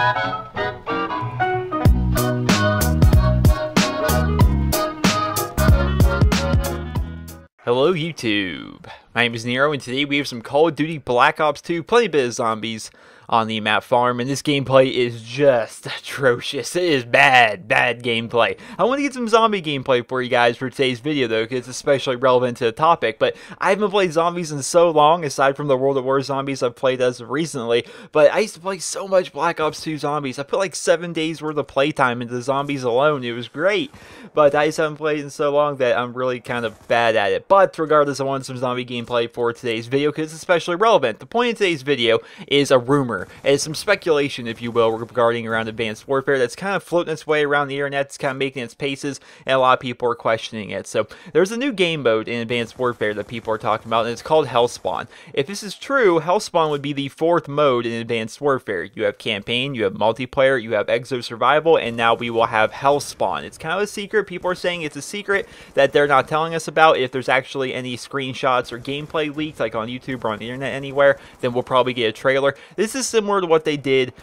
Hello YouTube, my name is Nero and today we have some Call of Duty Black Ops 2 plenty bit of zombies on the map farm, and this gameplay is just atrocious. It is bad gameplay. I want to get some zombie gameplay for you guys for today's video though, because it's especially relevant to the topic, but I haven't played zombies in so long, aside from the World at War zombies I've played as of recently, but I used to play so much Black Ops 2 zombies. I put like 7 days worth of playtime into zombies alone. It was great, but I just haven't played in so long that I'm really kind of bad at it. But regardless, I want some zombie gameplay for today's video because it's especially relevant. The point of today's video is a rumor. It's some speculation, if you will, regarding around Advanced Warfare that's kind of floating its way around the internet. It's kind of making its paces, and a lot of people are questioning it. So there's a new game mode in Advanced Warfare that people are talking about, and it's called Hellspawn. If this is true, Hellspawn would be the 4th mode in Advanced Warfare. You have campaign, you have multiplayer, you have exo survival, and now we will have Hellspawn. It's kind of a secret. People are saying it's a secret that they're not telling us about. If there's actually any screenshots or gameplay leaked, like on YouTube or on the internet anywhere, then we'll probably get a trailer. This is similar to what they did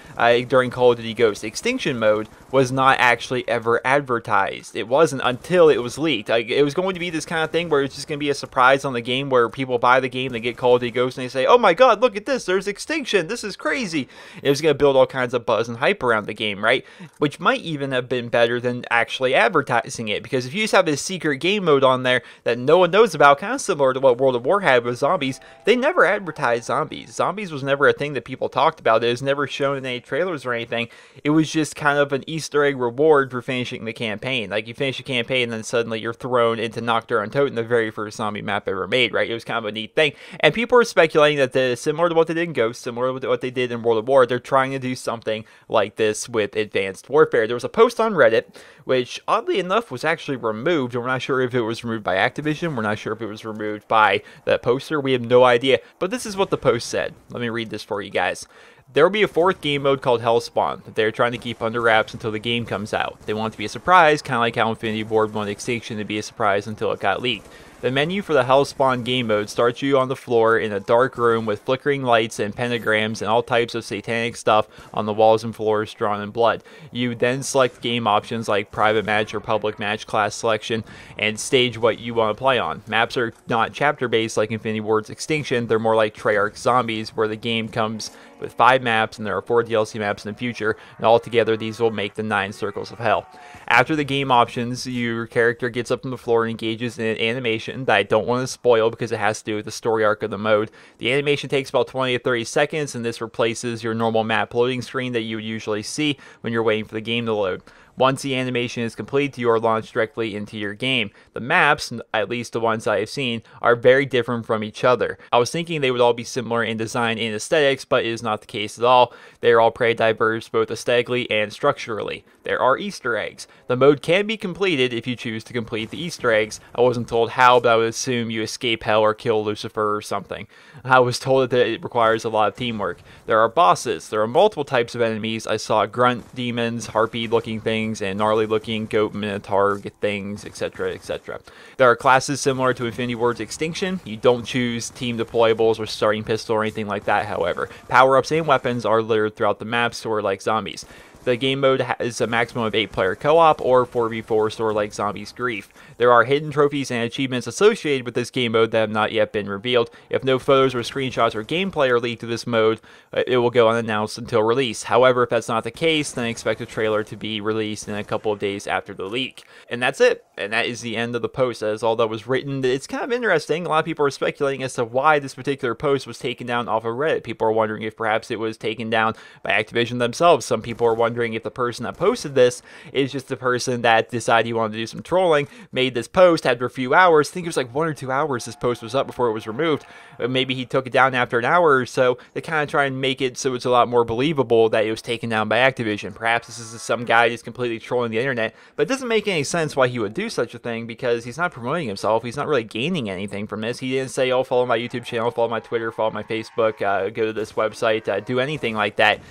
during Call of Duty Ghosts. Extinction mode was not actually ever advertised. It wasn't until it was leaked. It was going to be this kind of thing where it's just going to be a surprise on the game, where people buy the game, they get Call of Duty Ghosts, and they say, oh my god, look at this, there's Extinction, this is crazy. It was going to build all kinds of buzz and hype around the game, right? Which might even have been better than actually advertising it, because if you just have this secret game mode on there that no one knows about, kind of similar to what World of War had with zombies, they never advertised zombies. Zombies was never a thing that people talked about. It was never shown in any trailers or anything. It was just kind of an Easter egg reward for finishing the campaign. Like, you finish a campaign and then suddenly you're thrown into Nocturne Toten, the very first zombie map ever made, right? It was kind of a neat thing. And people are speculating that similar to what they did in Ghost, similar to what they did in World of War, they're trying to do something like this with Advanced Warfare. There was a post on Reddit, which oddly enough was actually removed, and we're not sure if it was removed by Activision, we're not sure if it was removed by the poster, we have no idea. But this is what the post said. Let me read this for you guys. There will be a 4th game mode called Hellspawn that they're trying to keep under wraps until the game comes out. They want it to be a surprise, kind of like how Infinity Ward wanted Extinction to be a surprise until it got leaked. The menu for the Hellspawn game mode starts you on the floor in a dark room with flickering lights and pentagrams and all types of satanic stuff on the walls and floors drawn in blood. You then select game options like private match or public match class selection and stage what you want to play on. Maps are not chapter based like Infinity Ward's Extinction, they're more like Treyarch Zombies, where the game comes with 5 maps and there are 4 DLC maps in the future, and altogether these will make the 9 Circles of Hell. After the game options, your character gets up from the floor and engages in an animation that I don't want to spoil because it has to do with the story arc of the mode. The animation takes about 20 to 30 seconds, and this replaces your normal map loading screen that you would usually see when you're waiting for the game to load. Once the animation is complete, you are launched directly into your game. The maps, at least the ones I have seen, are very different from each other. I was thinking they would all be similar in design and aesthetics, but it is not the case at all. They are all pretty diverse both aesthetically and structurally. There are Easter eggs. The mode can be completed if you choose to complete the Easter eggs. I wasn't told how, but I would assume you escape hell or kill Lucifer or something. I was told that it requires a lot of teamwork. There are bosses. There are multiple types of enemies. I saw grunt demons, harpy looking things, and gnarly looking goat minotaur things, etc, etc. There are classes similar to Infinity Ward's Extinction. You don't choose team deployables or starting pistol or anything like that, however. Power-ups and weapons are littered throughout the map, sort of like zombies. The game mode has a maximum of 8-player co-op or 4v4, sort of like Zombies Grief. There are hidden trophies and achievements associated with this game mode that have not yet been revealed. If no photos or screenshots or gameplay are leaked to this mode, it will go unannounced until release. However, if that's not the case, then expect a trailer to be released in a couple of days after the leak. And that's it. And that is the end of the post. That is all that was written. It's kind of interesting. A lot of people are speculating as to why this particular post was taken down off of Reddit. People are wondering if perhaps it was taken down by Activision themselves. Some people are wondering if the person that posted this is just the person that decided he wanted to do some trolling, made this post after a few hours. I think it was like 1 or 2 hours this post was up before it was removed. Maybe he took it down after an hour or so to kind of try and make it so it's a lot more believable that it was taken down by Activision. Perhaps this is some guy just completely trolling the internet, but it doesn't make any sense why he would do such a thing, because he's not promoting himself. He's not really gaining anything from this. He didn't say, oh, follow my YouTube channel, follow my Twitter, follow my Facebook, go to this website, do anything like that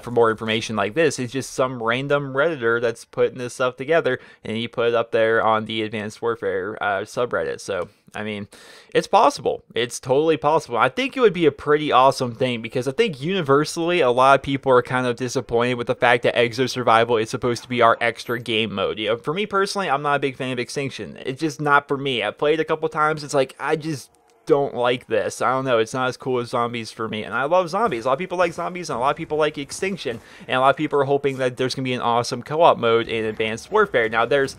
for more information like this. is just some random Redditor that's putting this stuff together, and he put it up there on the Advanced Warfare subreddit. So, I mean, it's possible. It's totally possible. I think it would be a pretty awesome thing, because I think universally a lot of people are kind of disappointed with the fact that Exo Survival is supposed to be our extra game mode. You know, for me personally, I'm not a big fan of Extinction. It's just not for me. I've played a couple times. It's like, I just don't like this. I don't know. It's not as cool as zombies for me. And I love zombies. A lot of people like zombies, and a lot of people like Extinction. And a lot of people are hoping that there's going to be an awesome co-op mode in Advanced Warfare. Now, there's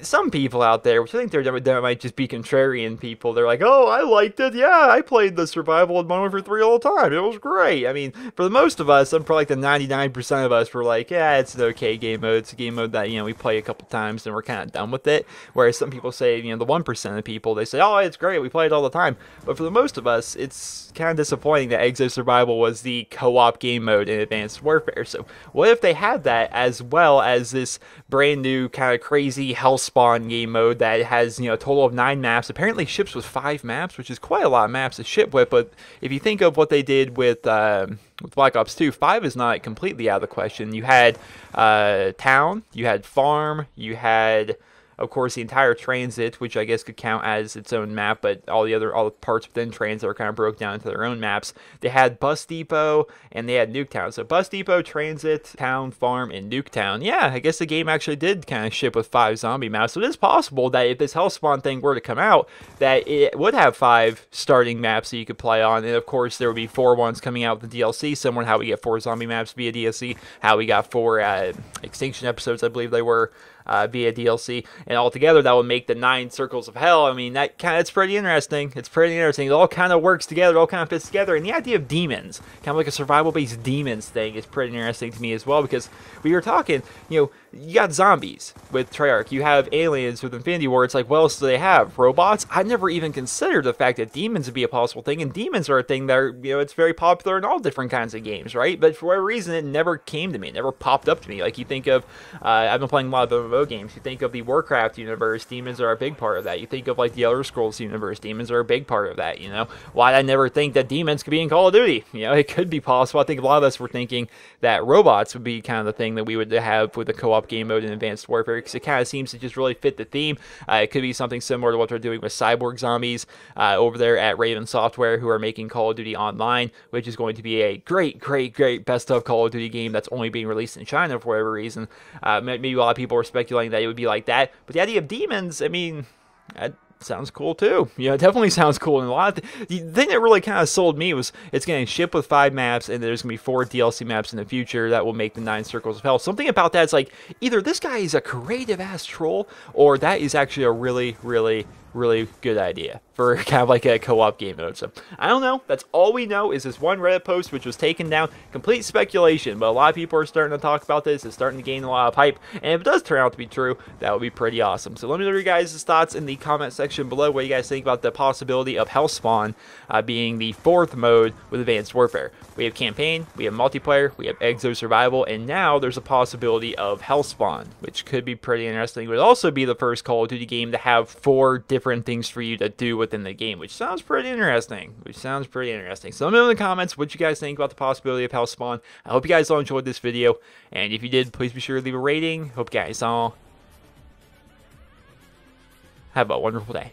some people out there, which I think there might just be contrarian people. They're like, oh, I liked it. Yeah, I played the survival in Modern Warfare 3 all the time. It was great. I mean, for the most of us, I'm probably like the 99% of us were like, yeah, it's an okay game mode. It's a game mode that, you know, we play a couple times and we're kind of done with it. Whereas some people say, you know, the 1% of people, they say, oh, it's great. We play it all the time. But for the most of us, it's kind of disappointing that Exo Survival was the co-op game mode in Advanced Warfare. So what if they had that as well as this brand new kind of crazy Hellspawn game mode that has, you know, a total of 9 maps, apparently ships with 5 maps, which is quite a lot of maps to ship with. But if you think of what they did with Black Ops 2, 5 is not completely out of the question. You had town, you had farm, you had, of course, the entire transit, which I guess could count as its own map, but all the parts within transit are kind of broke down into their own maps. They had bus depot, and they had Nuketown. So bus depot, transit, town, farm, and Nuketown. Yeah, I guess the game actually did kind of ship with 5 zombie maps. So it is possible that if this Hellspawn thing were to come out, that it would have 5 starting maps that you could play on. And of course, there would be 4 ones coming out with the DLC, similar to how we get 4 zombie maps via DLC, how we got 4 Extinction episodes, I believe they were, via DLC, and altogether that would make the 9 circles of hell. I mean, it's pretty interesting. It's pretty interesting. It all kind of works together. It all kind of fits together. And the idea of demons, kind of like a survival-based demons thing, is pretty interesting to me as well, because we were talking, you know, you got zombies with Treyarch. You have aliens with Infinity War. It's like, what else do they have? Robots? I never even considered the fact that demons would be a possible thing, and demons are a thing that are, you know, it's very popular in all different kinds of games, right? But for whatever reason, it never came to me. It never popped up to me. Like, you think of, I've been playing a lot of MMO games. You think of the Warcraft universe, demons are a big part of that. You think of, like, the Elder Scrolls universe, demons are a big part of that, you know? Why did I never think that demons could be in Call of Duty? You know, it could be possible. I think a lot of us were thinking that robots would be kind of the thing that we would have with the co-op game mode in Advanced Warfare, because it kind of seems to just really fit the theme. It could be something similar to what they're doing with Cyborg Zombies over there at Raven Software, who are making Call of Duty Online, which is going to be a great best of Call of Duty game that's only being released in China for whatever reason. Maybe a lot of people were speculating that it would be like that, but the idea of demons, I mean, sounds cool too. You know, it definitely sounds cool. And a lot of the thing that really kind of sold me was it's going to ship with 5 maps, and there's going to be 4 DLC maps in the future that will make the 9 circles of hell. Something about that is like, either this guy is a creative ass troll, or that is actually a really good idea for kind of like a co-op game mode. So I don't know. That's all we know is this one Reddit post, which was taken down. Complete speculation, but a lot of people are starting to talk about this. It's starting to gain a lot of hype, and if it does turn out to be true, that would be pretty awesome. So let me know your guys' thoughts in the comment section below. What you guys think about the possibility of Hellspawn being the 4th mode with Advanced Warfare. We have campaign, we have multiplayer, we have Exo Survival, and now there's a possibility of Hellspawn, which could be pretty interesting. It would also be the first Call of Duty game to have 4 different things for you to do within the game, which sounds pretty interesting. So let me know in the comments what you guys think about the possibility of Hellspawn. I hope you guys all enjoyed this video, and if you did, please be sure to leave a rating. Hope you guys all have a wonderful day.